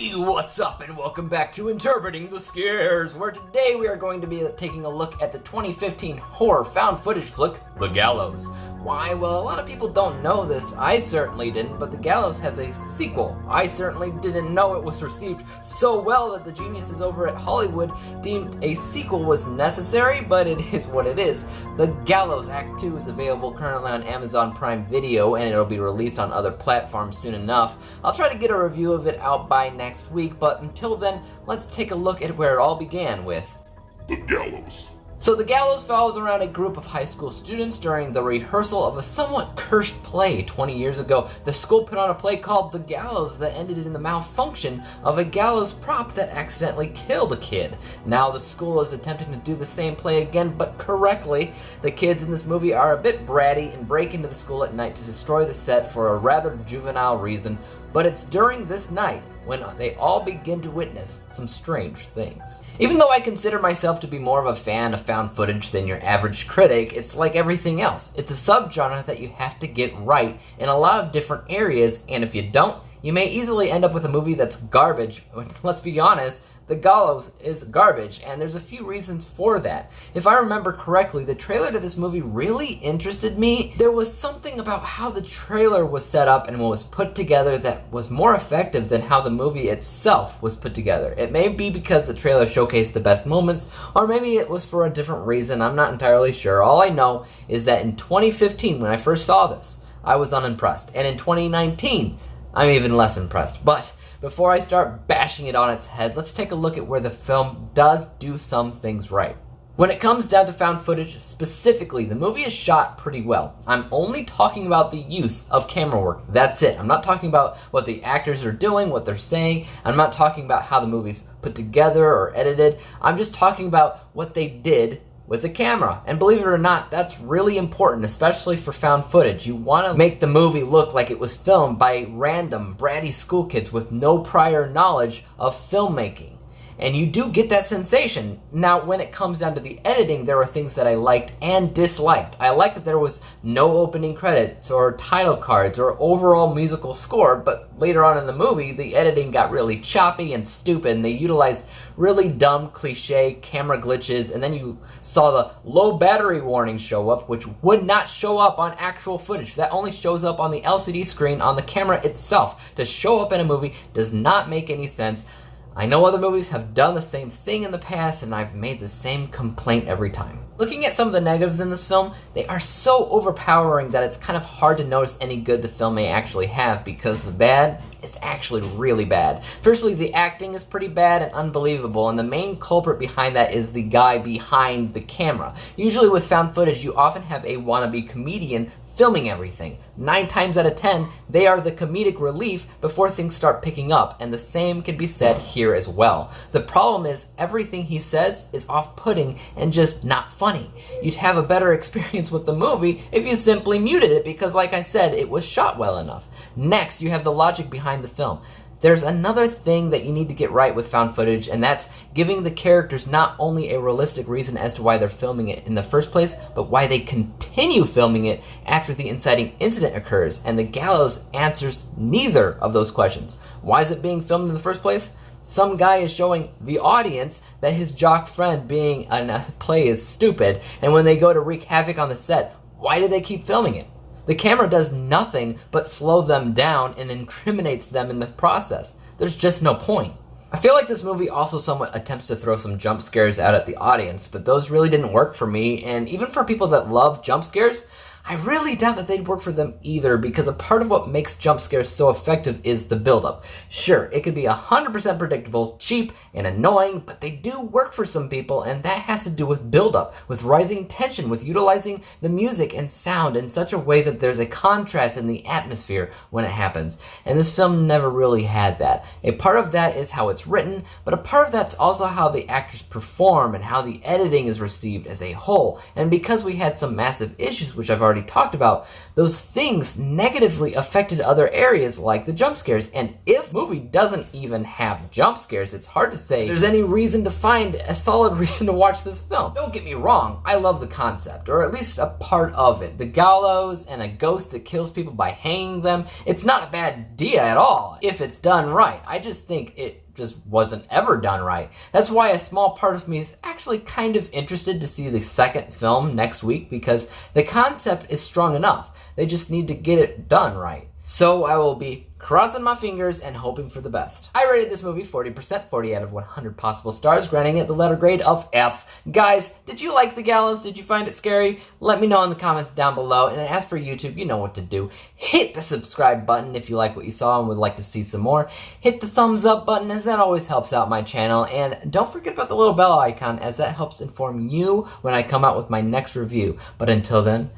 Hey, what's up, and welcome back to Interpreting the Scares, where today we are going to be taking a look at the 2015 horror found footage flick, The Gallows. Why? Well, a lot of people don't know this. I certainly didn't, but The Gallows has a sequel. I certainly didn't know it was received so well that the geniuses over at Hollywood deemed a sequel was necessary, but it is what it is. The Gallows Act 2 is available currently on Amazon Prime Video, and it'll be released on other platforms soon enough. I'll try to get a review of it out by next week, but until then, let's take a look at where it all began with The Gallows. So The Gallows follows around a group of high school students during the rehearsal of a somewhat cursed play. 20 years ago, the school put on a play called The Gallows that ended in the malfunction of a gallows prop that accidentally killed a kid. Now the school is attempting to do the same play again, but correctly. The kids in this movie are a bit bratty and break into the school at night to destroy the set for a rather juvenile reason, but it's during this night when they all begin to witness some strange things. Even though I consider myself to be more of a fan of found footage than your average critic, it's like everything else. It's a subgenre that you have to get right in a lot of different areas, and if you don't, you may easily end up with a movie that's garbage. Let's be honest, The Gallows is garbage, and there's a few reasons for that. If I remember correctly, the trailer to this movie really interested me. There was something about how the trailer was set up and was put together that was more effective than how the movie itself was put together. It may be because the trailer showcased the best moments, or maybe it was for a different reason. I'm not entirely sure. All I know is that in 2015, when I first saw this, I was unimpressed. And in 2019, I'm even less impressed. But before I start bashing it on its head, let's take a look at where the film does do some things right. When it comes down to found footage specifically, the movie is shot pretty well. I'm only talking about the use of camera work. That's it. I'm not talking about what the actors are doing, what they're saying. I'm not talking about how the movie's put together or edited. I'm just talking about what they did with the camera. And believe it or not, that's really important, especially for found footage. You want to make the movie look like it was filmed by random, bratty school kids with no prior knowledge of filmmaking. And you do get that sensation. Now, when it comes down to the editing, there were things that I liked and disliked. I liked that there was no opening credits or title cards or overall musical score, but later on in the movie, the editing got really choppy and stupid, and they utilized really dumb, cliche camera glitches, and then you saw the low battery warning show up, which would not show up on actual footage. That only shows up on the LCD screen on the camera itself. To show up in a movie does not make any sense. I know other movies have done the same thing in the past, and I've made the same complaint every time. Looking at some of the negatives in this film, they are so overpowering that it's kind of hard to notice any good the film may actually have, because the bad is actually really bad. Firstly, the acting is pretty bad and unbelievable, and the main culprit behind that is the guy behind the camera. Usually with found footage, you often have a wannabe comedian filming everything. 9 times out of 10, they are the comedic relief before things start picking up, and the same can be said here as well. The problem is everything he says is off-putting and just not funny. You'd have a better experience with the movie if you simply muted it, because like I said, it was shot well enough. Next, you have the logic behind the film. There's another thing that you need to get right with found footage, and that's giving the characters not only a realistic reason as to why they're filming it in the first place, but why they continue filming it after the inciting incident occurs, and The Gallows answers neither of those questions. Why is it being filmed in the first place? Some guy is showing the audience that his jock friend being in a play is stupid, and when they go to wreak havoc on the set, why do they keep filming it? The camera does nothing but slow them down and incriminates them in the process. There's just no point. I feel like this movie also somewhat attempts to throw some jump scares out at the audience, but those really didn't work for me, and even for people that love jump scares, I really doubt that they'd work for them either, because a part of what makes jump scares so effective is the buildup. Sure, it could be 100% predictable, cheap, and annoying, but they do work for some people, and that has to do with buildup, with rising tension, with utilizing the music and sound in such a way that there's a contrast in the atmosphere when it happens. And this film never really had that. A part of that is how it's written, but a part of that's also how the actors perform and how the editing is received as a whole. And because we had some massive issues, which I've already already talked about, those things negatively affected other areas like the jump scares. And if the movie doesn't even have jump scares, it's hard to say there's any reason to find a solid reason to watch this film. Don't get me wrong, I love the concept, or at least a part of it. The gallows and a ghost that kills people by hanging them. It's not a bad idea at all if it's done right. I just think it just wasn't ever done right. That's why a small part of me is actually kind of interested to see the second film next week, because the concept is strong enough. They just need to get it done right. So I will be crossing my fingers and hoping for the best. I rated this movie 40%, 40 out of 100 possible stars, granting it the letter grade of F. Guys, did you like The Gallows? Did you find it scary? Let me know in the comments down below. And as for YouTube, you know what to do. Hit the subscribe button if you like what you saw and would like to see some more. Hit the thumbs up button, as that always helps out my channel. And don't forget about the little bell icon, as that helps inform you when I come out with my next review. But until then,